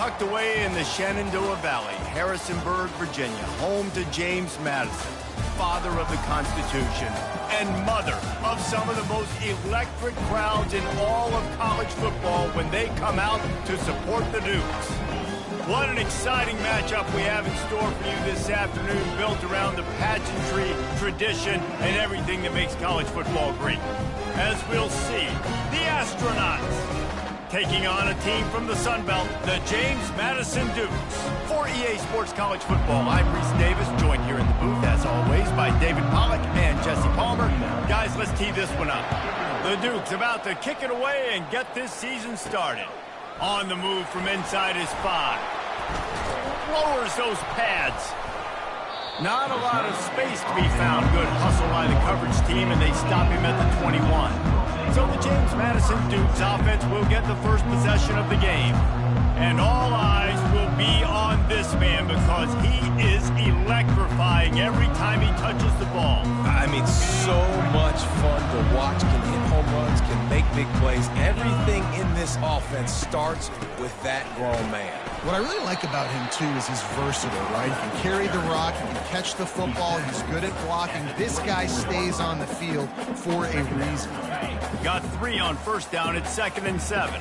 tucked away in the Shenandoah Valley, Harrisonburg, Virginia, home to James Madison, father of the Constitution and mother of some of the most electric crowds in all of college football when they come out to support the Dukes. What an exciting matchup we have in store for you this afternoon, built around the pageantry, tradition, and everything that makes college football great. As we'll see, the Astronauts taking on a team from the Sun Belt, the James Madison Dukes. For EA Sports College Football, I'm Reese Davis, joined here in the booth, as always, by David Pollack and Jesse Palmer. Guys, let's tee this one up. The Dukes about to kick it away and get this season started. On the move from inside his 5. Lowers those pads. Not a lot of space to be found. Good hustle by the coverage team, and they stop him at the 21. So the James Madison Dukes offense will get the first possession of the game. And all eyes will be on this man because he is electrifying every time he touches the ball. I mean, so much fun to watch. Can hit home runs, can make big plays. Everything in this offense starts with that grown man. What I really like about him, too, is he's versatile, right? He can carry the rock, he can catch the football, he's good at blocking. This guy stays on the field for a reason. Got 3 on first down. It's 2nd and 7.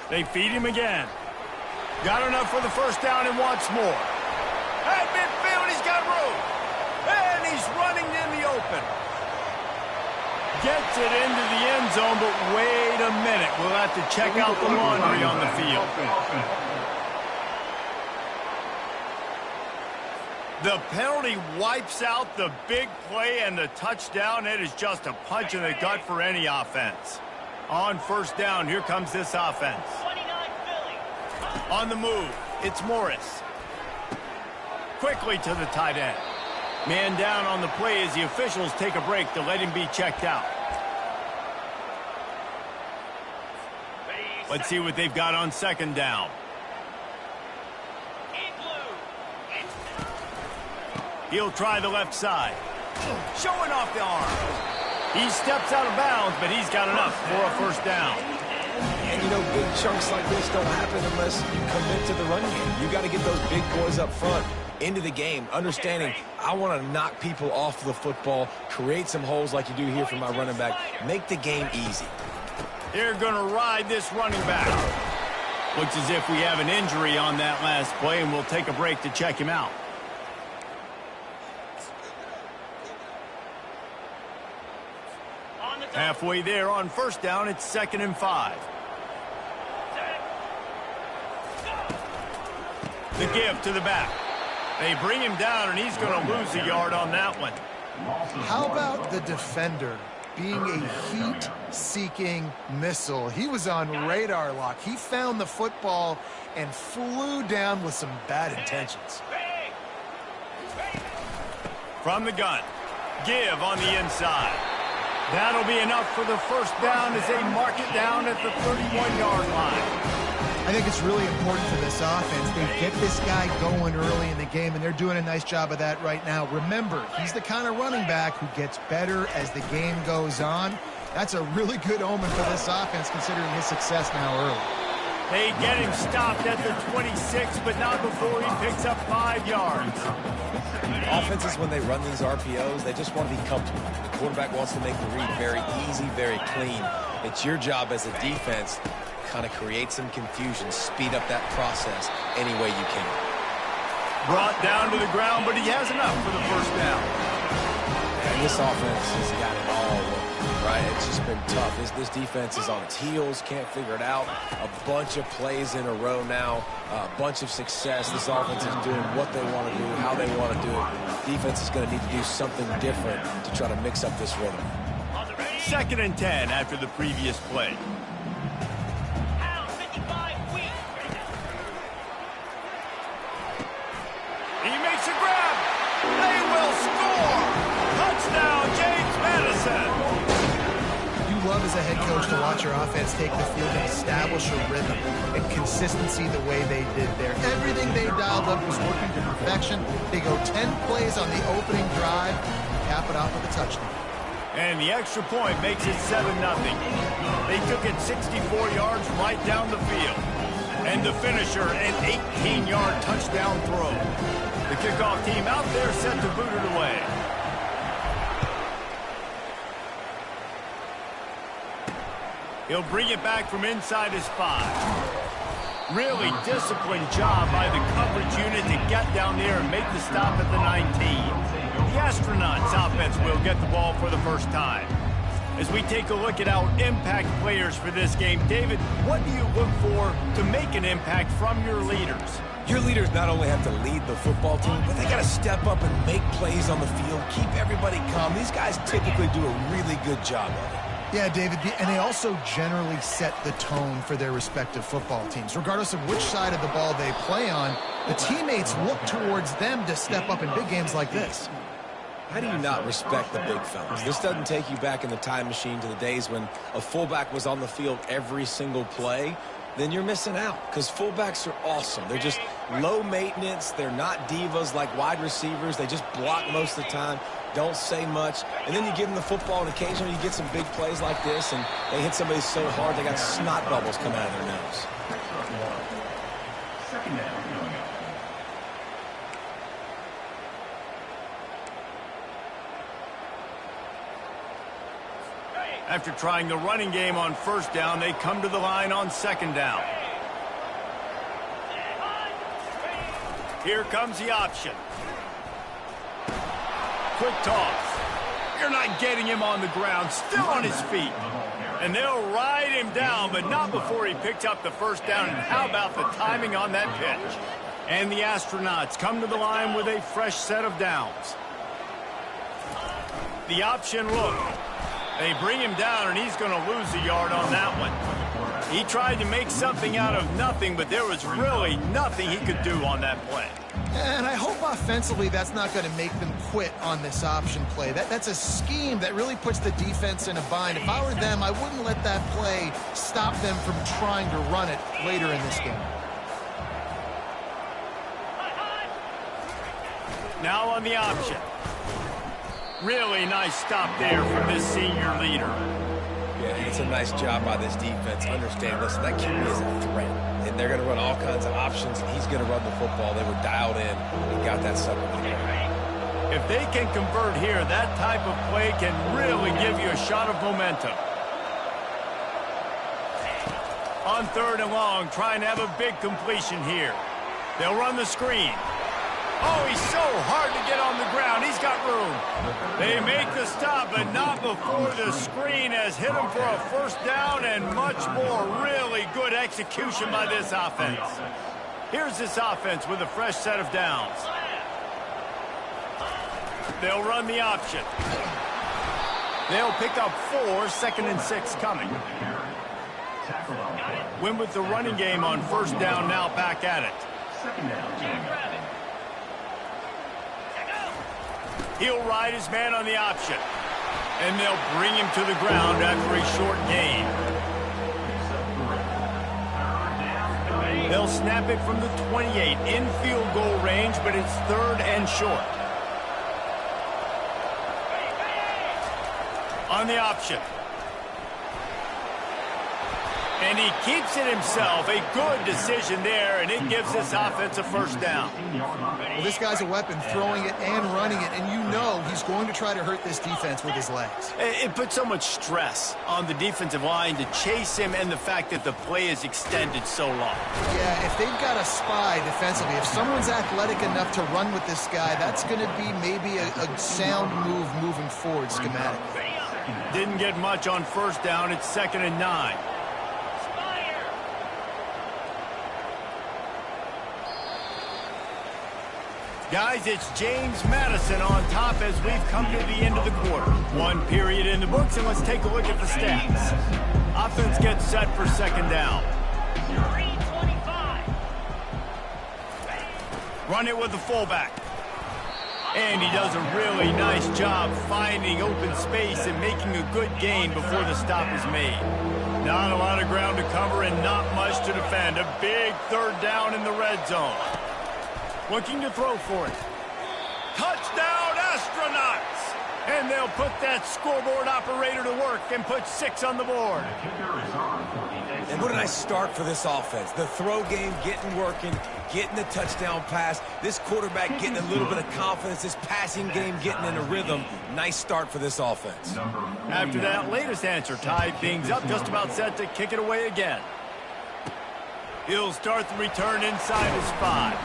They feed him again. Got enough for the first down and wants more. At midfield, he's got room. And he's running in the open. Gets it into the end zone, but wait a minute. We'll have to check out the laundry on the field. The penalty wipes out the big play and the touchdown. It is just a punch in the gut for any offense. On first down, here comes this offense. On the move, it's Morris. Quickly to the tight end. Man down on the play as the officials take a break to let him be checked out. Let's see what they've got on 2nd down. He'll try the left side. Showing off the arm. He steps out of bounds, but he's got enough for a first down. And, you know, big chunks like this don't happen unless you commit to the run game. You got to get those big boys up front into the game, understanding I want to knock people off the football, create some holes like you do here for my running back, make the game easy. They're going to ride this running back. Looks as if we have an injury on that last play, and we'll take a break to check him out. Halfway there on first down, it's 2nd and 5. The give to the back. They bring him down, and he's going to lose a yard on that one. How about the defender being a heat-seeking missile? He was on radar lock. He found the football and flew down with some bad intentions. From the gun, give on the inside. That'll be enough for the first down as they mark it down at the 31-yard line. I think it's really important for this offense. They get this guy going early in the game, and they're doing a nice job of that right now. Remember, he's the kind of running back who gets better as the game goes on. That's a really good omen for this offense, considering his success now early. They get him stopped at the 26, but not before he picks up 5 yards. Offenses, when they run these RPOs, they just want to be comfortable. The quarterback wants to make the read very easy, very clean. It's your job as a defense to kind of create some confusion, speed up that process any way you can. Brought down to the ground, but he has enough for the first down. And this offense has got it all working, right? It's just been tough. This defense is on its heels, can't figure it out. A bunch of plays in a row now, a bunch of success. This offense is doing what they want to do, how they want to do it. Defense is going to need to do something different to try to mix up this rhythm. 2nd and 10 after the previous play. He makes a grab. They will score. Touchdown, James Madison. You love as a head coach to watch your offense take the field and establish a rhythm and consistency the way they did there. Everything they dialed up was working to perfection. They go 10 plays on the opening drive, cap it off with a touchdown. And the extra point makes it 7-0. They took it 64 yards right down the field. And the finisher, an 18-yard touchdown throw. The kickoff team out there set to boot it away. He'll bring it back from inside his 5. Really disciplined job by the coverage unit to get down there and make the stop at the 19. The Astronauts offense will get the ball for the first time. As we take a look at our impact players for this game, David, what do you look for to make an impact from your leaders? Your leaders not only have to lead the football team, but they got to step up and make plays on the field, keep everybody calm. These guys typically do a really good job of it. Yeah, David, and they also generally set the tone for their respective football teams. Regardless of which side of the ball they play on, the teammates look towards them to step up in big games like this. How do you not respect the big fellas? This doesn't take you back in the time machine to the days when a fullback was on the field every single play. Then you're missing out, because fullbacks are awesome. They're just low maintenance. They're not divas like wide receivers. They just block most of the time, don't say much. And then you give them the football, and occasionally you get some big plays like this, and they hit somebody so hard they got snot bubbles coming out of their nose. Second down. After trying the running game on first down, they come to the line on second down. Here comes the option. Quick toss. You're not getting him on the ground, still on his feet. And they'll ride him down, but not before he picks up the first down. And how about the timing on that pitch? And the Astronauts come to the line with a fresh set of downs. The option look. They bring him down, and he's going to lose a yard on that one. He tried to make something out of nothing, but there was really nothing he could do on that play. And I hope offensively that's not going to make them quit on this option play. That's a scheme that really puts the defense in a bind. If I were them, I wouldn't let that play stop them from trying to run it later in this game. Now on the option. Really nice stop there from this senior leader. Yeah, it's a nice job by this defense. Understand, listen, that QB is a threat. And they're going to run all kinds of options, and he's going to run the football. They were dialed in and got that sucker in the air. If they can convert here, that type of play can really give you a shot of momentum. On third and long, trying to have a big completion here. They'll run the screen. Oh, he's so hard to get on the ground. He's got room. They make the stop, but not before the screen has hit him for a first down and much more. Really good execution by this offense. Here's this offense with a fresh set of downs. They'll run the option. They'll pick up 4, 2nd and 6 coming. Win with the running game on first down, now back at it. Second down. He'll ride his man on the option. And they'll bring him to the ground after a short gain. They'll snap it from the 28 in field goal range, but it's 3rd and short. On the option. And he keeps it himself. A good decision there, and it gives this offense a first down. Well, this guy's a weapon, throwing it and running it, and you know he's going to try to hurt this defense with his legs. It puts so much stress on the defensive line to chase him, and the fact that the play is extended so long. Yeah, if they've got a spy defensively, if someone's athletic enough to run with this guy, that's going to be maybe a sound move moving forward schematically. Didn't get much on first down. It's 2nd and 9. Guys, it's James Madison on top as we've come to the end of the quarter. 1 period in the books, and let's take a look at the stats. Offense gets set for second down. Run it with the fullback. And he does a really nice job finding open space and making a good gain before the stop is made. Not a lot of ground to cover and not much to defend. A big 3rd down in the red zone. Looking to throw for it. Touchdown, Astronauts! And they'll put that scoreboard operator to work and put 6 on the board. And what a nice start for this offense. The throw game getting working, getting the touchdown pass. This quarterback getting a little bit of confidence. This passing game getting in a rhythm. Nice start for this offense. After that latest answer tied things up, just about set to kick it away again. He'll start the return inside his 5.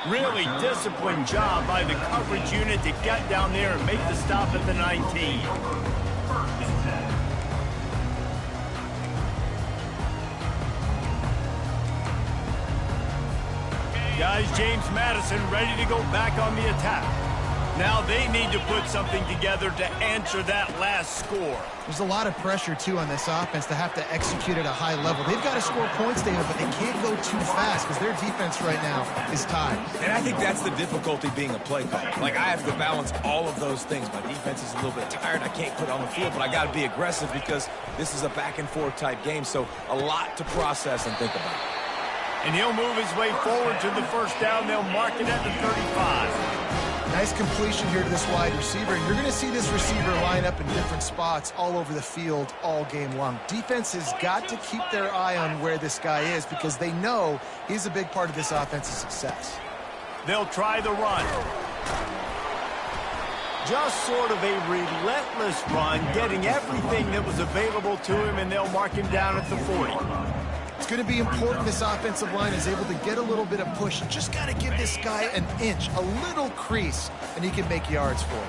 Really disciplined job by the coverage unit to get down there and make the stop at the 19. Guys, James Madison ready to go back on the attack. Now they need to put something together to answer that last score. There's a lot of pressure, too, on this offense to have to execute at a high level. They've got to score points, David, but they can't go too fast because their defense right now is tied. And I think that's the difficulty being a play caller. Like, I have to balance all of those things. My defense is a little bit tired. I can't put it on the field, but I got to be aggressive because this is a back-and-forth type game, so a lot to process and think about. And he'll move his way forward to the first down. They'll mark it at the 35. Nice completion here to this wide receiver. And you're going to see this receiver line up in different spots all over the field all game long. Defense has got to keep their eye on where this guy is because they know he's a big part of this offense's success. They'll try the run. Just sort of a relentless run, getting everything that was available to him, and they'll mark him down at the 40. It's going to be important this offensive line is able to get a little bit of push. Just got to give this guy an inch, a little crease, and he can make yards for it.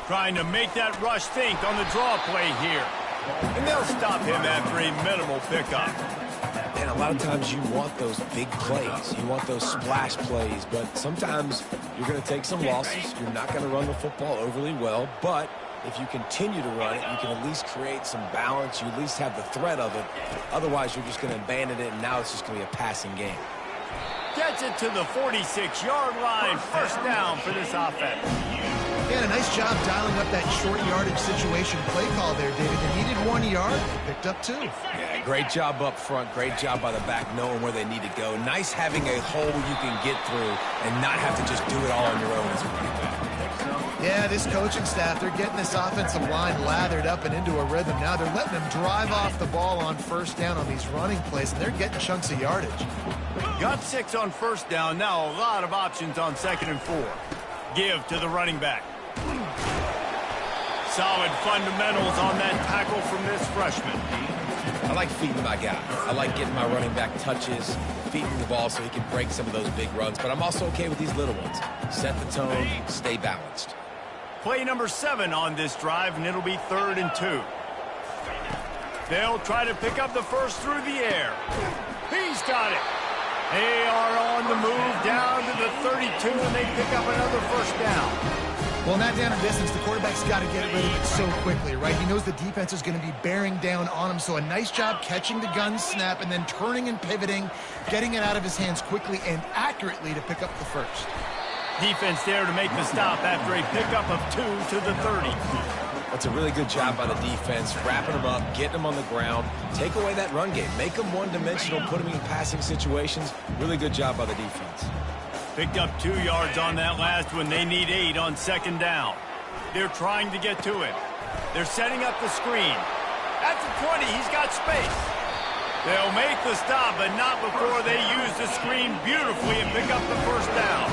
Trying to make that rush think on the draw play here. And they'll stop him after a minimal pickup. And a lot of times you want those big plays. You want those splash plays, but sometimes you're going to take some losses. You're not going to run the football overly well, but if you continue to run it, you can at least create some balance. You at least have the threat of it. Otherwise, you're just going to abandon it, and now it's just going to be a passing game. Gets it to the 46-yard line. First down for this offense. Yeah, a nice job dialing up that short yardage situation play call there, David. They needed 1 yard, picked up 2. Yeah, great job up front. Great job by the back knowing where they need to go. Nice having a hole you can get through and not have to just do it all on your own as a running back. Yeah, this coaching staff, they're getting this offensive line lathered up and into a rhythm. Now they're letting them drive off the ball on first down on these running plays, and they're getting chunks of yardage. Got 6 on first down. Now a lot of options on 2nd and 4. Give to the running back. Solid fundamentals on that tackle from this freshman. I like feeding my guy. I like getting my running back touches, feeding the ball so he can break some of those big runs. But I'm also okay with these little ones. Set the tone, stay balanced. Play number 7 on this drive, and it'll be 3rd and 2. They'll try to pick up the first through the air. He's got it. They are on the move down to the 32, and they pick up another first down. Well, in that down and distance, the quarterback's got to get rid of it so quickly, right? He knows the defense is going to be bearing down on him, so a nice job catching the gun snap and then turning and pivoting, getting it out of his hands quickly and accurately to pick up the first. Defense there to make the stop after a pickup of 2 to the 30. That's a really good job by the defense, wrapping them up, getting them on the ground, take away that run game, make them one-dimensional, put them in passing situations. Really good job by the defense. Picked up 2 yards on that last one. They need 8 on 2nd down. They're trying to get to him. They're setting up the screen. At the 20, he's got space. They'll make the stop, but not before they use the screen beautifully and pick up the first down.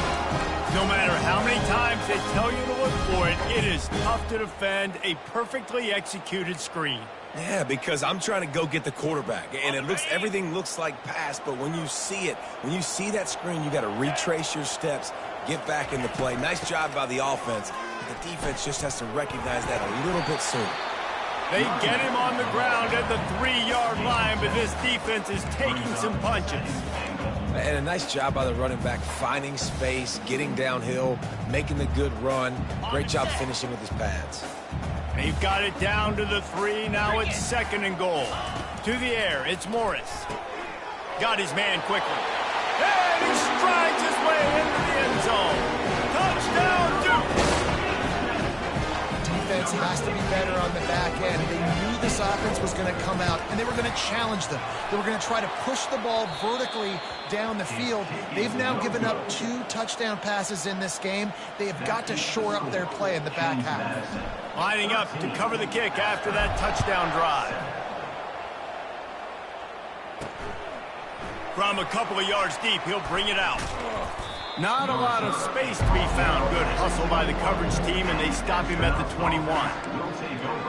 No matter how many times they tell you to look for it, it is tough to defend a perfectly executed screen. Yeah, because I'm trying to go get the quarterback, and everything looks like pass, but when you see it, when you see that screen, you got to retrace your steps, get back into play. Nice job by the offense. The defense just has to recognize that a little bit sooner. They get him on the ground at the 3-yard line, but this defense is taking some punches. And a nice job by the running back, finding space, getting downhill, making the good run. Great job finishing with his pads. They've got it down to the 3. Now it's 2nd and goal. To the air, it's Morris. Got his man quickly. And he strides his way into the end zone. Touchdown, Duke! Defense defense has to be better on the back end. They knew this offense was going to come out, and they were going to challenge them. They were going to try to push the ball vertically down the field. They've now given up 2 touchdown passes in this game. They have got to shore up their play in the back half. Lining up to cover the kick after that touchdown drive. From a couple of yards deep, he'll bring it out. Not a lot of space to be found. Good hustle by the coverage team, and they stop him at the 21.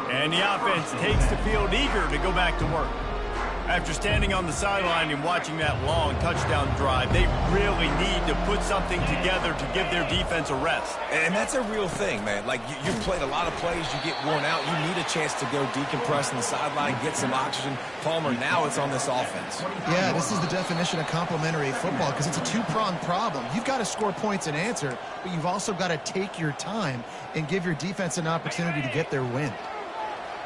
And the offense takes the field eager to go back to work. After standing on the sideline and watching that long touchdown drive, they really need to put something together to give their defense a rest. And that's a real thing, man. Like, you've played a lot of plays, you get worn out, you need a chance to go decompress on the sideline, get some oxygen. Palmer, now it's on this offense. Yeah, this is the definition of complementary football because it's a 2-pronged problem. You've got to score points and answer, but you've also got to take your time and give your defense an opportunity to get their win.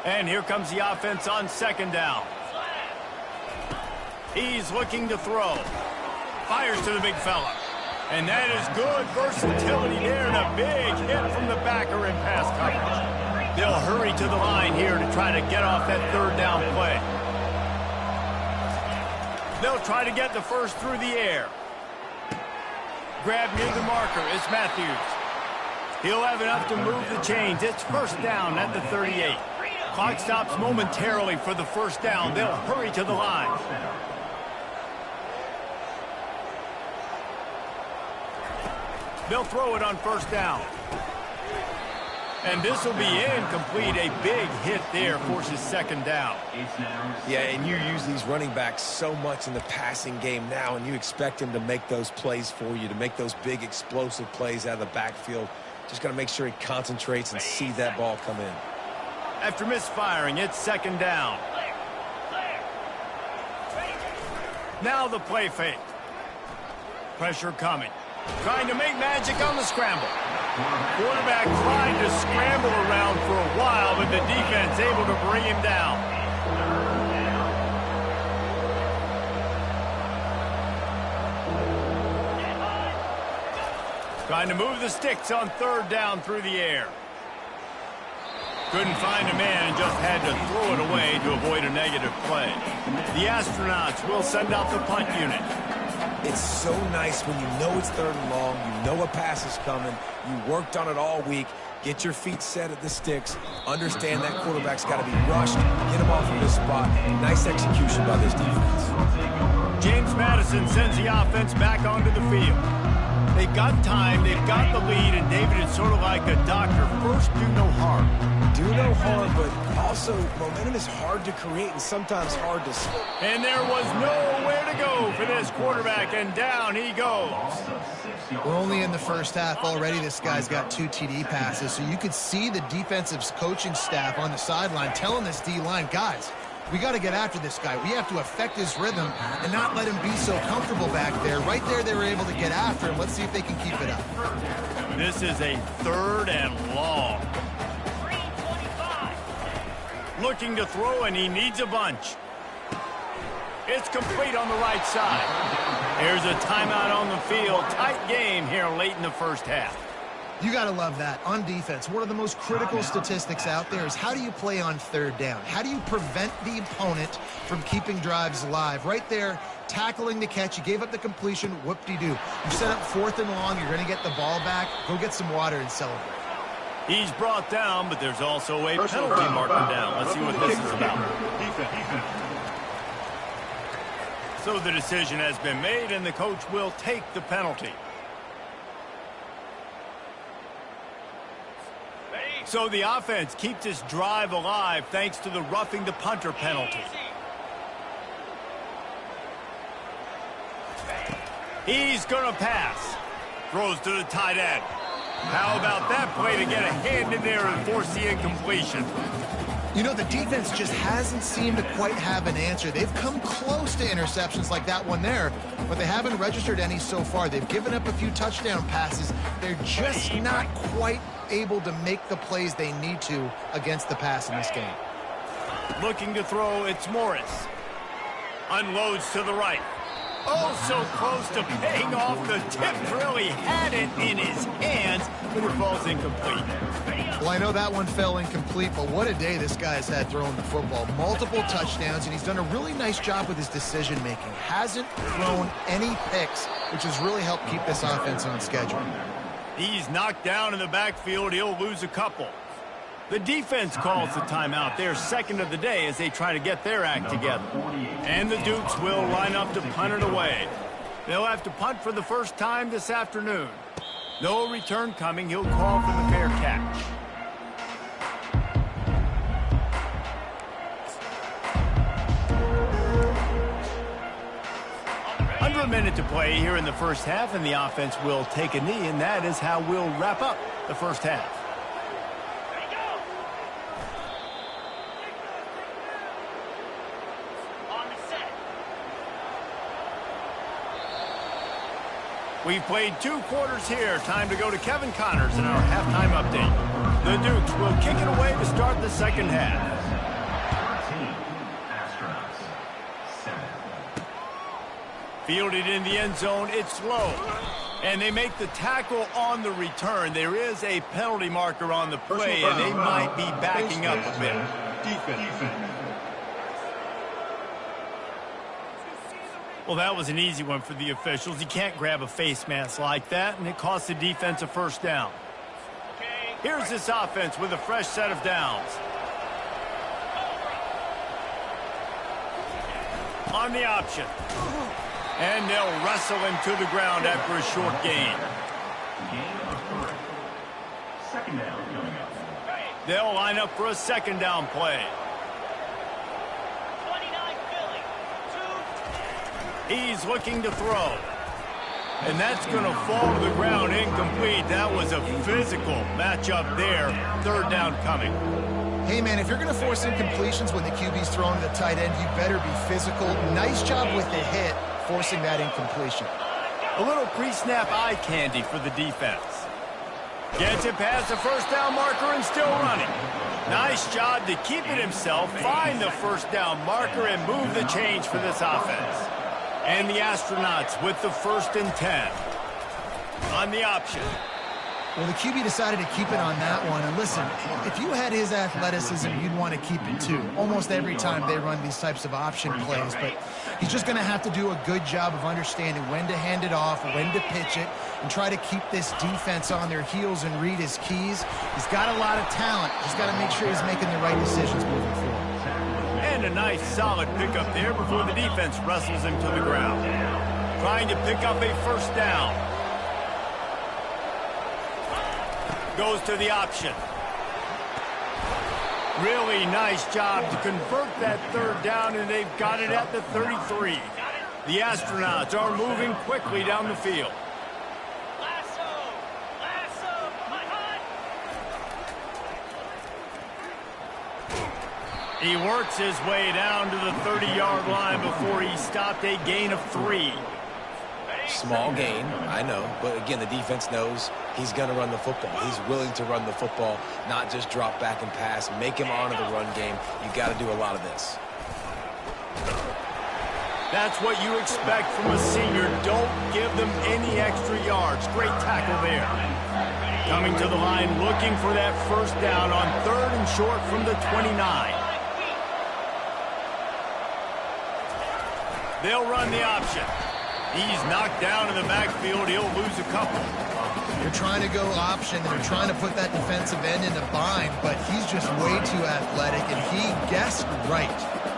And here comes the offense on second down. He's looking to throw. Fires to the big fella. And that is good versatility there and a big hit from the backer in pass coverage. They'll hurry to the line here to try to get off that third down play. They'll try to get the first through the air. Grab near the marker is Matthews. He'll have enough to move the chains. It's first down at the 38. Clock stops momentarily for the first down. They'll hurry to the line. They'll throw it on first down. And this will be incomplete. A big hit there forces second down. Yeah, and you use these running backs so much in the passing game now, and you expect him to make those plays for you, to make those big explosive plays out of the backfield. Just got to make sure he concentrates and see that ball come in. After misfiring, it's second down. Now the play fake. Pressure coming. Trying to make magic on the scramble. Quarterback tried to scramble around for a while, but the defense able to bring him down. Trying to move the sticks on third down through the air. Couldn't find a man and just had to throw it away to avoid a negative play. The astronauts will send out the punt unit. It's so nice when you know it's third and long, you know a pass is coming, you worked on it all week, get your feet set at the sticks, understand that quarterback's got to be rushed, get him off of this spot. Nice execution by this defense. James Madison sends the offense back onto the field. They've got time, they've got the lead, and David is sort of like a doctor. First, do no harm. Do no harm, but also momentum is hard to create and sometimes hard to see. And there was nowhere to go for this quarterback, and down he goes. We're only in the first half already. This guy's got 2 TD passes, so you could see the defensive coaching staff on the sideline telling this D-line, guys, we got to get after this guy. We have to affect his rhythm and not let him be so comfortable back there. Right there, they were able to get after him. Let's see if they can keep it up. This is a third and long. Looking to throw, and he needs a bunch. It's complete on the right side. There's a timeout on the field. Tight game here late in the first half. You got to love that. On defense, one of the most critical statistics out there is how do you play on third down? How do you prevent the opponent from keeping drives alive? Right there, tackling the catch. You gave up the completion. Whoop-de-doo. You set up fourth and long. You're going to get the ball back. Go get some water and celebrate. He's brought down, but there's also a penalty marker down. Let's see what this is about. So the decision has been made, and the coach will take the penalty. So the offense keeps this drive alive thanks to the roughing the punter penalty. He's going to pass. Throws to the tight end. How about that play to get a hand in there and force the incompletion? You know, the defense just hasn't seemed to quite have an answer. They've come close to interceptions like that one there, but they haven't registered any so far. They've given up a few touchdown passes. They're just not quite able to make the plays they need to against the pass in this game. Looking to throw, it's Morris. Unloads to the right. Oh, so close to paying off. The tip really had it in his hands, but it falls incomplete. Well, I know that one fell incomplete, but what a day this guy's had throwing the football. Multiple touchdowns, and he's done a really nice job with his decision-making. Hasn't thrown any picks, which has really helped keep this offense on schedule. He's knocked down in the backfield. He'll lose a couple. The defense calls the timeout. Their second of the day as they try to get their act together. And the Dukes will line up to punt it away. They'll have to punt for the first time this afternoon. No return coming. He'll call for the fair catch. Under a minute to play here in the first half, and the offense will take a knee, and that is how we'll wrap up the first half. We've played 2 quarters here. Time to go to Kevin Connors in our halftime update. The Dukes will kick it away to start the second half. Fielded in the end zone, it's low. And they make the tackle on the return. There is a penalty marker on the play, and they might be backing up a bit. Defense. Well, that was an easy one for the officials. You can't grab a face mask like that, and it costs the defense a first down. Here's this offense with a fresh set of downs. On the option. And they'll wrestle him to the ground after a short gain. Second down coming up. They'll line up for a second down play. He's looking to throw. And that's going to fall to the ground incomplete. That was a physical matchup there. Third down coming. Hey, man, if you're going to force incompletions when the QB's throwing to the tight end, you better be physical. Nice job with the hit, forcing that incompletion. A little pre-snap eye candy for the defense. Gets it past the first down marker and still running. Nice job to keep it himself, find the first down marker, and move the change for this offense. And the Astronauts with the 1st and 10. On the option. Well, the QB decided to keep it on that one. And listen, if you had his athleticism, you'd want to keep it too. Almost every time they run these types of option plays. But he's just going to have to do a good job of understanding when to hand it off, when to pitch it, and try to keep this defense on their heels and read his keys. He's got a lot of talent. Just got to make sure he's making the right decisions moving forward. And a nice solid pickup there before the defense wrestles him to the ground. Trying to pick up a first down. Goes to the option. Really nice job to convert that third down, and they've got it at the 33. The Astronauts are moving quickly down the field. He works his way down to the 30-yard line before he stopped a gain of 3. Small gain, I know, but again, the defense knows he's going to run the football. He's willing to run the football, not just drop back and pass, make him honor the run game. You got to do a lot of this. That's what you expect from a senior. Don't give them any extra yards. Great tackle there. Coming to the line, looking for that first down on 3rd and short from the 29. They'll run the option. He's knocked down in the backfield. He'll lose a couple. They're trying to go option. They're trying to put that defensive end in a bind, but he's just way too athletic, and he guessed right.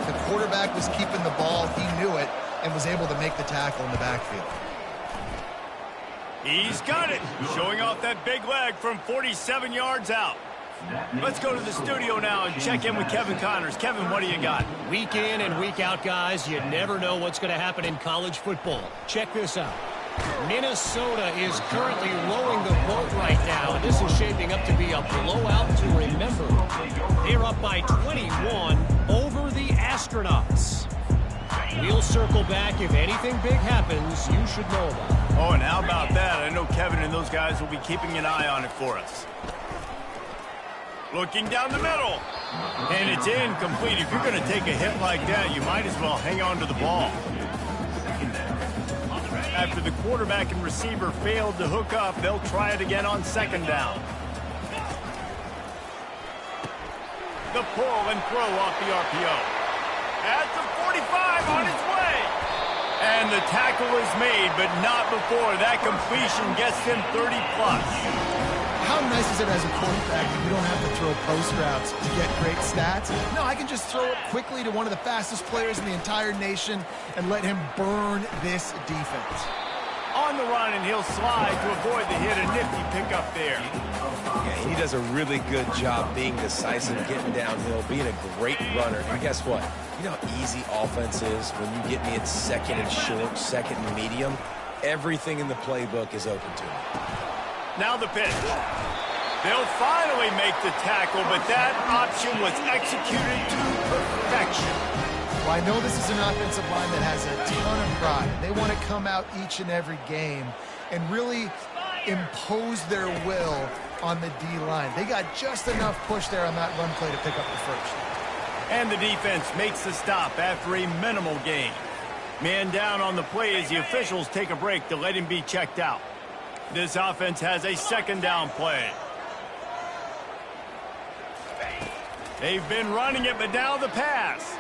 The quarterback was keeping the ball. He knew it and was able to make the tackle in the backfield. He's got it. Showing off that big leg from 47 yards out. Let's go to the studio now and check in with Kevin Connors. Kevin, what do you got? Week in and week out, guys, you never know what's going to happen in college football. Check this out. Minnesota is currently rowing the boat right now, and this is shaping up to be a blowout to remember. They're up by 21 over the Astronauts. We'll circle back. If anything big happens, you should know about it. Oh, and how about that? I know Kevin and those guys will be keeping an eye on it for us. Looking down the middle. And it's incomplete. If you're going to take a hit like that, you might as well hang on to the ball. After the quarterback and receiver failed to hook up, they'll try it again on second down. The pull and throw off the RPO. At the 45, on its way. And the tackle is made, but not before that completion gets him 30-plus. How nice is it as a quarterback that you don't have to throw post routes to get great stats? No, I can just throw it quickly to one of the fastest players in the entire nation and let him burn this defense. On the run, and he'll slide to avoid the hit. A nifty pickup there. Yeah, he does a really good job being decisive, getting downhill, being a great runner. And guess what? You know how easy offense is when you get me in second and short, second and medium? Everything in the playbook is open to me. Now the pitch. They'll finally make the tackle, but that option was executed to perfection. Well, I know this is an offensive line that has a ton of pride. They want to come out each and every game and really impose their will on the D-line. They got just enough push there on that run play to pick up the first. And the defense makes the stop after a minimal gain. Man down on the play as the officials take a break to let him be checked out. This offense has a second down play. They've been running it, but now the pass.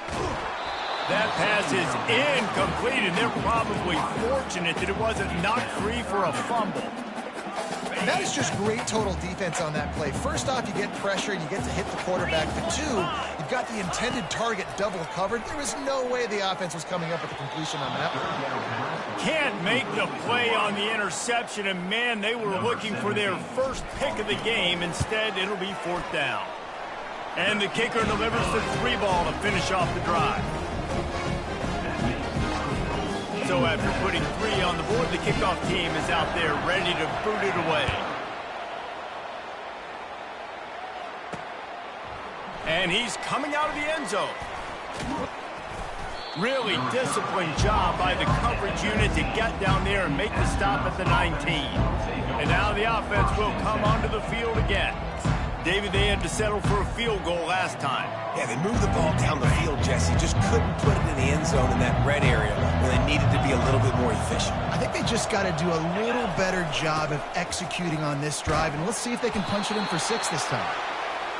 That pass is incomplete, and they're probably fortunate that it wasn't knocked free for a fumble. That is just great total defense on that play. First off, you get pressure and you get to hit the quarterback. But two, you've got the intended target double covered. There was no way the offense was coming up with a completion on that one. Can't make the play on the interception, and man, they were looking for their first pick of the game. Instead, it'll be fourth down. And the kicker delivers the 3-ball to finish off the drive. So after putting 3 on the board, the kickoff team is out there ready to boot it away. And he's coming out of the end zone. Really disciplined job by the coverage unit to get down there and make the stop at the 19. And now the offense will come onto the field again. David, they had to settle for a field goal last time. Yeah, they moved the ball down the field, Jesse. Just couldn't put it in the end zone in that red area where they needed to be a little bit more efficient. I think they just got to do a little better job of executing on this drive, and let's see if they can punch it in for 6 this time.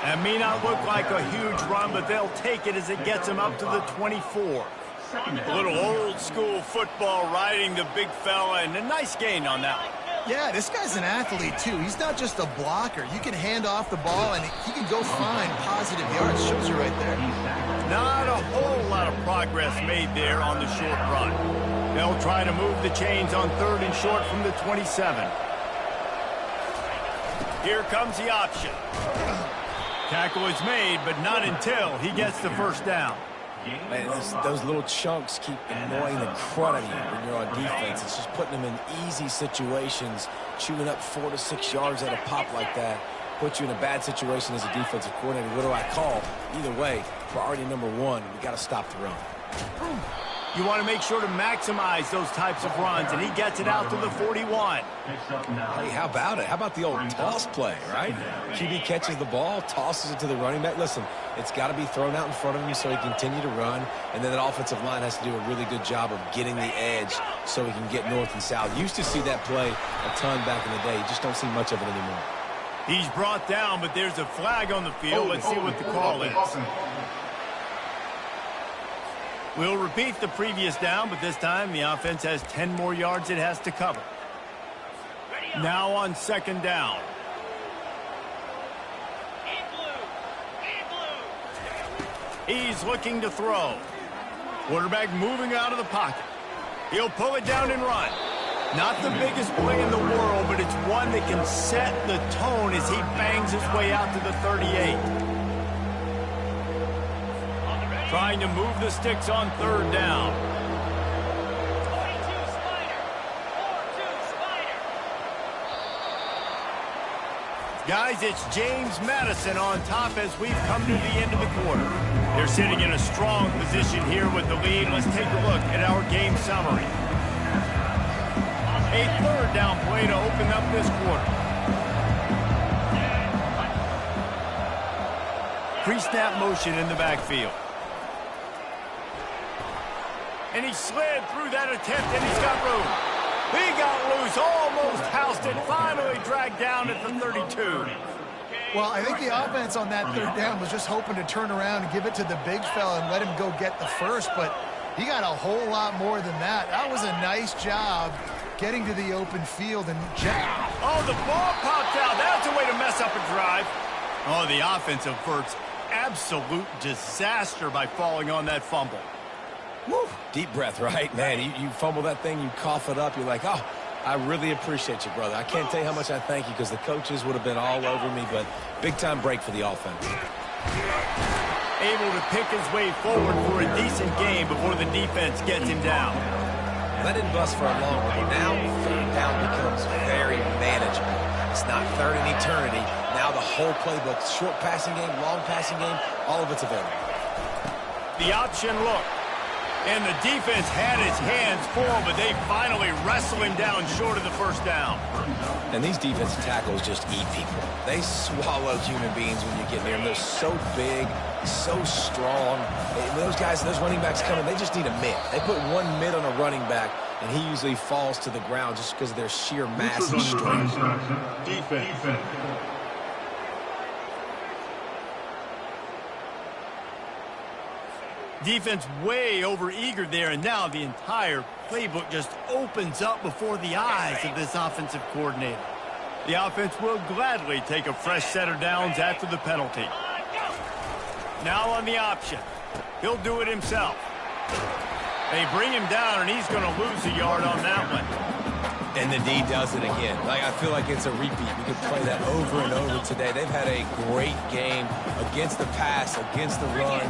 That may not look like a huge run, but they'll take it as it gets them up to the 24. A little old-school football riding the big fella, and a nice gain on that one. Yeah, this guy's an athlete, too. He's not just a blocker. You can hand off the ball, and he can go find positive yards. Shows you right there. Not a whole lot of progress made there on the short run. They'll try to move the chains on 3rd and short from the 27. Here comes the option. Tackle is made, but not until he gets the first down. Man, those little chunks keep annoying the crud out of you when you're on defense. It's just putting them in easy situations, chewing up 4 to 6 yards at a pop like that. Put you in a bad situation as a defensive coordinator. What do I call? Either way, priority number 1, we got to stop the run. You want to make sure to maximize those types of runs, and he gets it out to the 41. Hey, how about it? How about the old toss play, right? QB catches the ball, tosses it to the running back. Listen, it's got to be thrown out in front of him so he can continue to run, and then that offensive line has to do a really good job of getting the edge so he can get north and south. Used to see that play a ton back in the day. You just don't see much of it anymore. He's brought down, but there's a flag on the field. Let's see what the call is. We'll repeat the previous down, but this time the offense has 10 more yards it has to cover. Now on second down. He's looking to throw. Quarterback moving out of the pocket. He'll pull it down and run. Not the biggest play in the world, but it's one that can set the tone as he bangs his way out to the 38. Trying to move the sticks on 3rd down. Guys, it's James Madison on top as we've come to the end of the quarter. They're sitting in a strong position here with the lead. Let's take a look at our game summary. A 3rd down play to open up this quarter. Pre-snap motion in the backfield. And he slid through that attempt, and he's got room. He got loose, almost housed it, finally dragged down at the 32. Well, I think the offense on that third down was just hoping to turn around and give it to the big fella and let him go get the first, but he got a whole lot more than that. That was a nice job getting to the open field. And oh, the ball popped out. That's a way to mess up a drive. Oh, the offense averts absolute disaster by falling on that fumble. Woo. Deep breath, right? Man, you fumble that thing, you cough it up, you're like, oh, I really appreciate you, brother. I can't tell you how much I thank you because the coaches would have been all over me, but big-time break for the offense. Able to pick his way forward for a decent game before the defense gets him down. That didn't bust for a long one. Now third down becomes very manageable. It's not third in eternity. Now the whole playbook, short passing game, long passing game, all of it's available. The option look. And the defense had its hands full, but they finally wrestle him down short of the first down. And these defensive tackles just eat people. They swallow human beings when you get near them. They're so big, so strong. Those guys, those running backs coming, they just need a mid. They put one mid on a running back, and he usually falls to the ground just because of their sheer mass and strength. Defense. Defense way over-eager there, and now the entire playbook just opens up before the eyes of this offensive coordinator. The offense will gladly take a fresh set of downs after the penalty. Now on the option. He'll do it himself. They bring him down, and he's going to lose a yard on that one. And the D does it again. I feel like it's a repeat. We could play that over and over today. They've had a great game against the pass, against the run,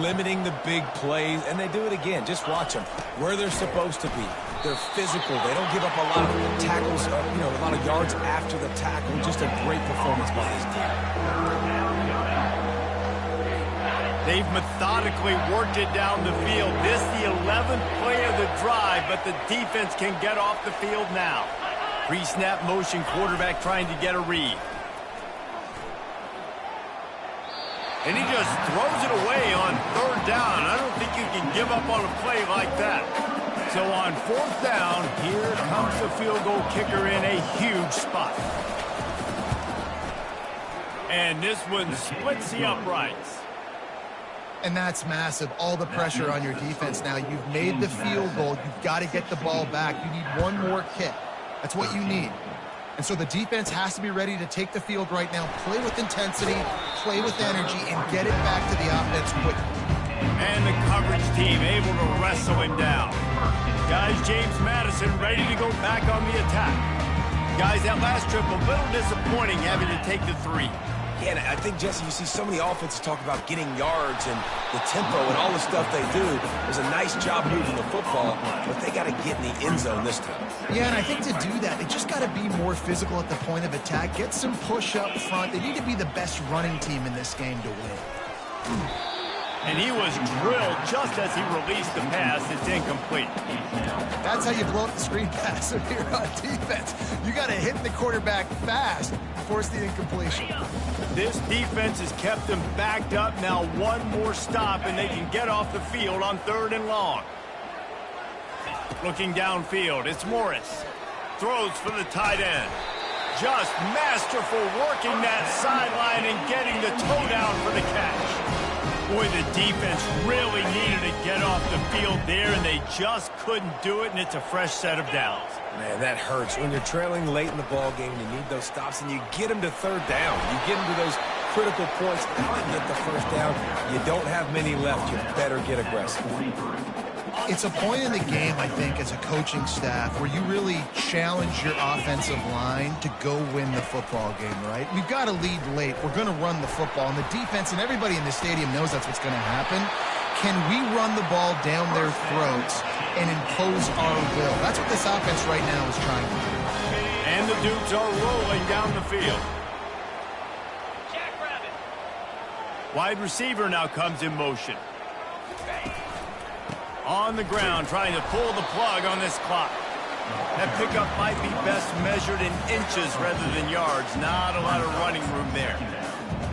limiting the big plays, and they do it again. Just watch them. Where they're supposed to be. They're physical. They don't give up a lot of tackles, a lot of yards after the tackle. Just a great performance by this team. They've methodically worked it down the field. This the 11th play of the drive, but the defense can get off the field now. Pre-snap motion, quarterback trying to get a read. And he just throws it away on third down. I don't think you can give up on a play like that. So on fourth down, here comes the field goal kicker in a huge spot. And this one splits the uprights. And that's massive. All the pressure on your defense now. You've made the field goal. You've got to get the ball back. You need one more kick. That's what you need. And so the defense has to be ready to take the field right now, play with intensity, play with energy, and get it back to the offense quickly. And the coverage team able to wrestle him down. Guys, James Madison ready to go back on the attack. Guys, that last trip a little disappointing having to take the 3. Yeah, and I think, Jesse, you see so many offenses talk about getting yards and the tempo and all the stuff they do. There's a nice job moving the football, but they got to get in the end zone this time. Yeah, and I think to do that, they just got to be more physical at the point of attack, get some push up front. They need to be the best running team in this game to win. And he was drilled just as he released the pass. It's incomplete. That's how you blow up the screen pass if you're on defense. You got to hit the quarterback fast to force the incompletion. This defense has kept them backed up. Now one more stop, and they can get off the field on 3rd and long. Looking downfield, it's Morris. Throws for the tight end. Just masterful working that sideline and getting the toe down for the catch. Boy, the defense really needed to get off the field there, and they just couldn't do it, and it's a fresh set of downs. Man, that hurts. When you're trailing late in the ball game, you need those stops, and you get them to 3rd down. You get them to those critical points, and get the first down. You don't have many left. You better get aggressive. It's a point in the game, I think, as a coaching staff where you really challenge your offensive line to go win the football game, right? We've got to lead late. We're going to run the football, and the defense and everybody in the stadium knows that's what's going to happen. Can we run the ball down their throats and impose our will? That's what this offense right now is trying to do. And the Dukes are rolling down the field. Wide receiver now comes in motion. On the ground, trying to pull the plug on this clock. That pickup might be best measured in inches rather than yards. Not a lot of running room there.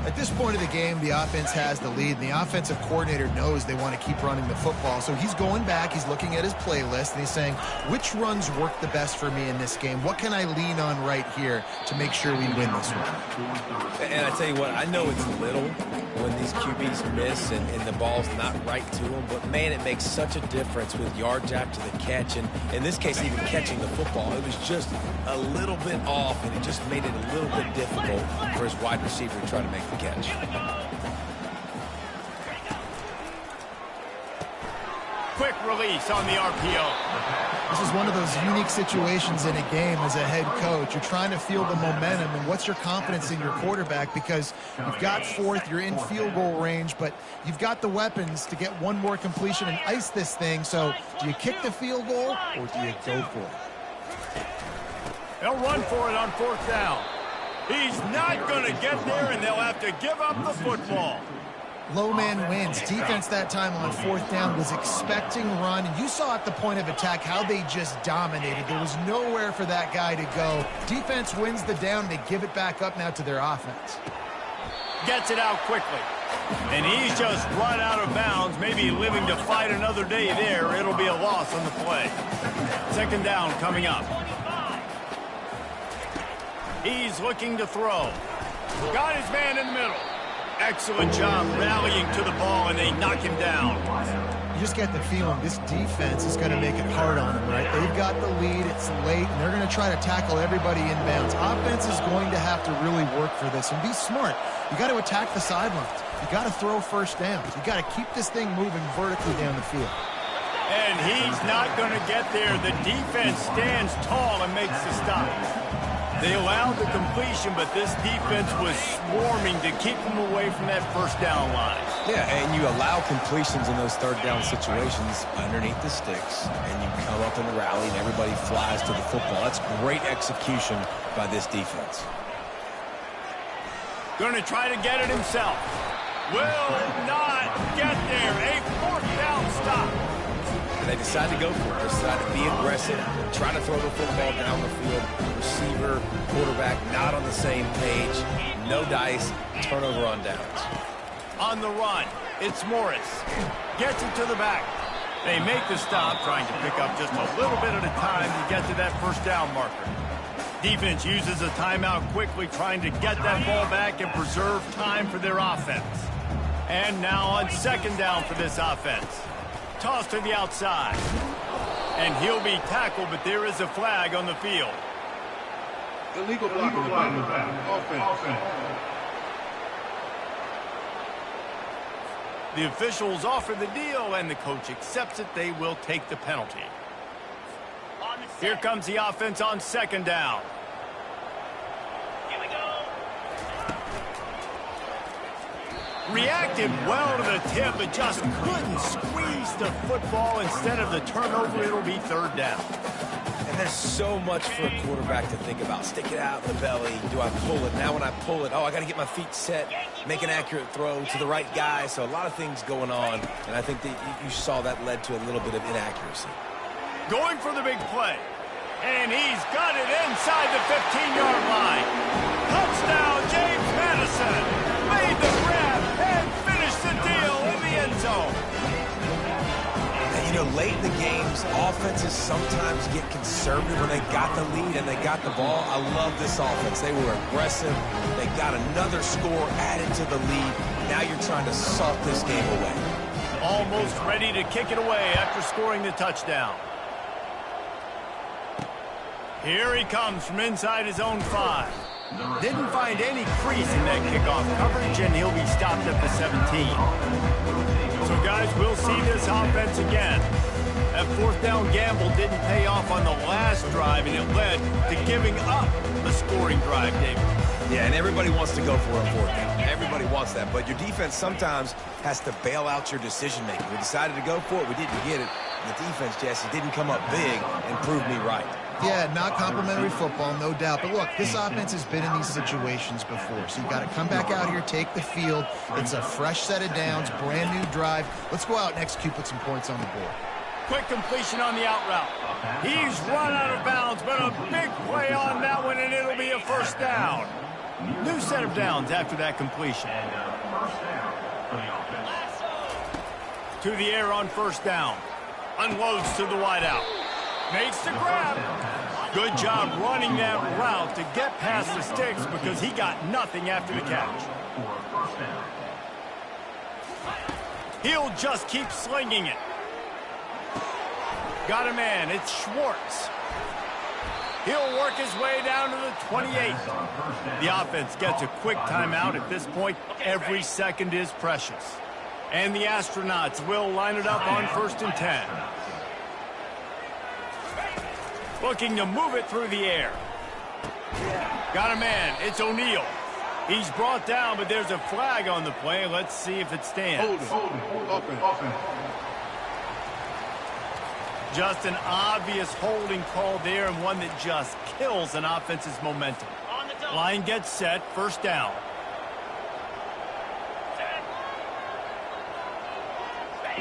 At this point of the game, the offense has the lead, and the offensive coordinator knows they want to keep running the football. So he's going back, he's looking at his playlist, and he's saying, which runs work the best for me in this game? What can I lean on right here to make sure we win this one? And I tell you what, I know it's little when these QBs miss and the ball's not right to them, but man, it makes such a difference with yards after the catch, and in this case, even catching the football. It was just a little bit off, and it just made it a little bit difficult for his wide receiver to try to make the catch. Quick release on the RPO. This is one of those unique situations in a game as a head coach. You're trying to feel the momentum, and what's your confidence in your quarterback, because you've got fourth, you're in field goal range, but you've got the weapons to get one more completion and ice this thing. So do you kick the field goal or do you go for it? They'll run for it on fourth down. He's not going to get there, and they'll have to give up the football. Low man wins. Defense that time on fourth down was expecting run. And you saw at the point of attack how they just dominated. There was nowhere for that guy to go. Defense wins the down. They give it back up now to their offense. Gets it out quickly. And he's just run out of bounds, maybe living to fight another day there. It'll be a loss on the play. Second down coming up. He's looking to throw. Got his man in the middle. Excellent job rallying to the ball, and they knock him down. You just get the feeling this defense is going to make it hard on them, right? They've got the lead, it's late, and they're going to try to tackle everybody inbounds. Offense is going to have to really work for this and be smart. You got to attack the sidelines. You got to throw first downs. You got to keep this thing moving vertically down the field. And he's not going to get there. The defense stands tall and makes the stop. They allowed the completion, but this defense was swarming to keep them away from that first down line. Yeah, and you allow completions in those third down situations underneath the sticks, and you come up in the rally, and everybody flies to the football. That's great execution by this defense. Going to try to get it himself. Will not get there. A fourth down stop. And they decide to go for it. They decide to be aggressive, try to throw the football down the field. Receiver, quarterback, not on the same page. No dice, turnover on downs. On the run, it's Morris. Gets it to the back. They make the stop, trying to pick up just a little bit at a time to get to that first down marker. Defense uses a timeout quickly, trying to get that ball back and preserve time for their offense. And now on second down for this offense. Toss to the outside. And he'll be tackled, but there is a flag on the field. Illegal block in the back. Offense. The officials offer the deal, and the coach accepts it. They will take the penalty. Here comes the offense on second down. Here we go. Reacted well to the tip, but just couldn't squeeze the football. Instead of the turnover, it'll be third down. And there's so much for a quarterback to think about. Stick it out in the belly. Do I pull it? Now when I pull it, oh, I got to get my feet set, make an accurate throw to the right guy. So a lot of things going on, and I think that you saw that led to a little bit of inaccuracy. Going for the big play. And he's got it inside the 15-yard line. Touchdown, James Madison. Made the grab and finished the deal in the end zone. And, you know, late in the games, offenses sometimes get conservative when they got the lead and they got the ball. I love this offense. They were aggressive. They got another score added to the lead. Now you're trying to salt this game away. Almost ready to kick it away after scoring the touchdown. Here he comes from inside his own 5. Didn't find any crease in that kickoff coverage, and he'll be stopped at the 17. So, guys, we'll see this offense again. That fourth down gamble didn't pay off on the last drive, and it led to giving up a scoring drive, David. Yeah, and everybody wants to go for a fourth down. Everybody wants that, but your defense sometimes has to bail out your decision-making. We decided to go for it. We didn't get it. The defense, Jesse, didn't come up big and prove me right. Yeah, not complimentary football, no doubt. But look, this offense has been in these situations before. So you got to come back out here, take the field. It's a fresh set of downs, brand new drive. Let's go out and execute, put some points on the board. Quick completion on the out route. He's run out of bounds, but a big play on that one, and it'll be a first down. New set of downs after that completion. To the air on first down. Unloads to the wideout. Makes the grab. Good job running that route to get past the sticks because he got nothing after the catch. He'll just keep slinging it. Got a man. It's Schwartz. He'll work his way down to the 28. The offense gets a quick timeout at this point. Every second is precious. And the Astronauts will line it up on 1st and 10. Looking to move it through the air. Got a man. It's O'Neal. He's brought down, but there's a flag on the play. Let's see if it stands. Hold it. Just an obvious holding call there, and one that just kills an offense's momentum. Line gets set, first down.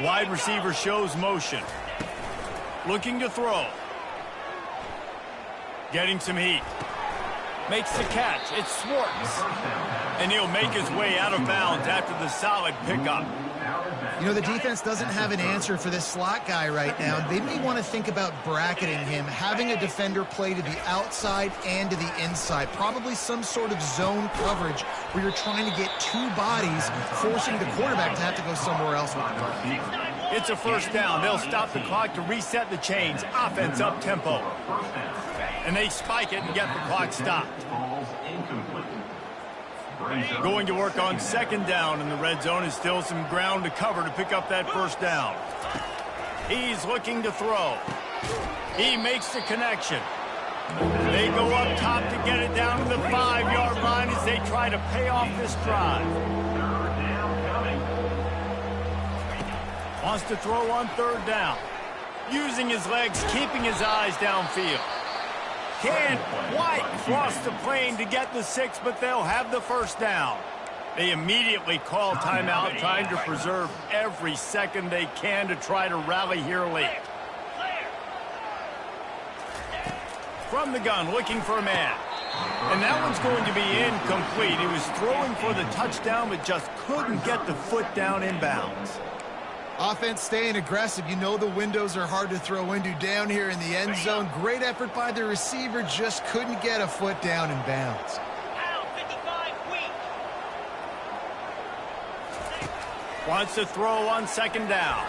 Wide receiver shows motion. Looking to throw. Getting some heat. Makes the catch. It's Schwartz. And he'll make his way out of bounds after the solid pickup. You know, the defense doesn't have an answer for this slot guy right now. They may want to think about bracketing him, having a defender play to the outside and to the inside. Probably some sort of zone coverage where you're trying to get two bodies, forcing the quarterback to have to go somewhere else with the ball. It's a first down. They'll stop the clock to reset the chains. Offense up tempo. And they spike it and get the clock stopped. Going to work on second down in the red zone is still some ground to cover to pick up that first down. He's looking to throw. He makes the connection. They go up top to get it down to the 5-yard line as they try to pay off this drive. Wants to throw on third down. Using his legs, keeping his eyes downfield. Can't quite cross the plane to get the 6, but they'll have the first down. They immediately call timeout, trying to preserve every second they can to try to rally here late. From the gun, looking for a man. And that one's going to be incomplete. He was throwing for the touchdown, but just couldn't get the foot down inbounds. Offense staying aggressive. You know the windows are hard to throw into down here in the end zone. Great effort by the receiver. Just couldn't get a foot down in bounds. Wants to throw on second down.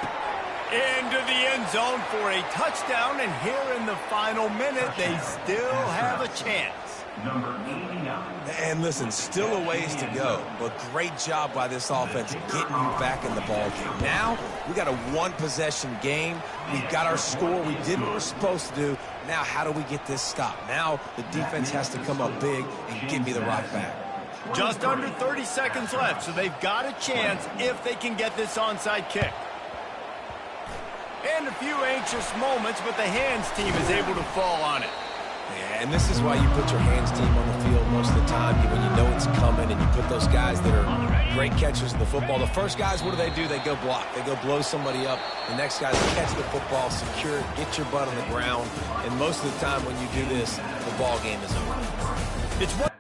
Into the end zone for a touchdown. And here in the final minute, they still have a chance. Number 89. And listen, still a ways to go, but great job by this offense getting you back in the ball game. Now, we got a one-possession game. We got our score. We did what we're supposed to do. Now, how do we get this stopped? Now, the defense has to come up big and give me the rock back. Just under 30 seconds left, so they've got a chance if they can get this onside kick. And a few anxious moments, but the hands team is able to fall on it. Yeah, and this is why you put your hands team on the field most of the time when you know it's coming, and you put those guys that are great catchers of the football. The first guys, what do? They go block. They go blow somebody up. The next guys catch the football, secure it, get your butt on the ground. And most of the time when you do this, the ball game is over. It's what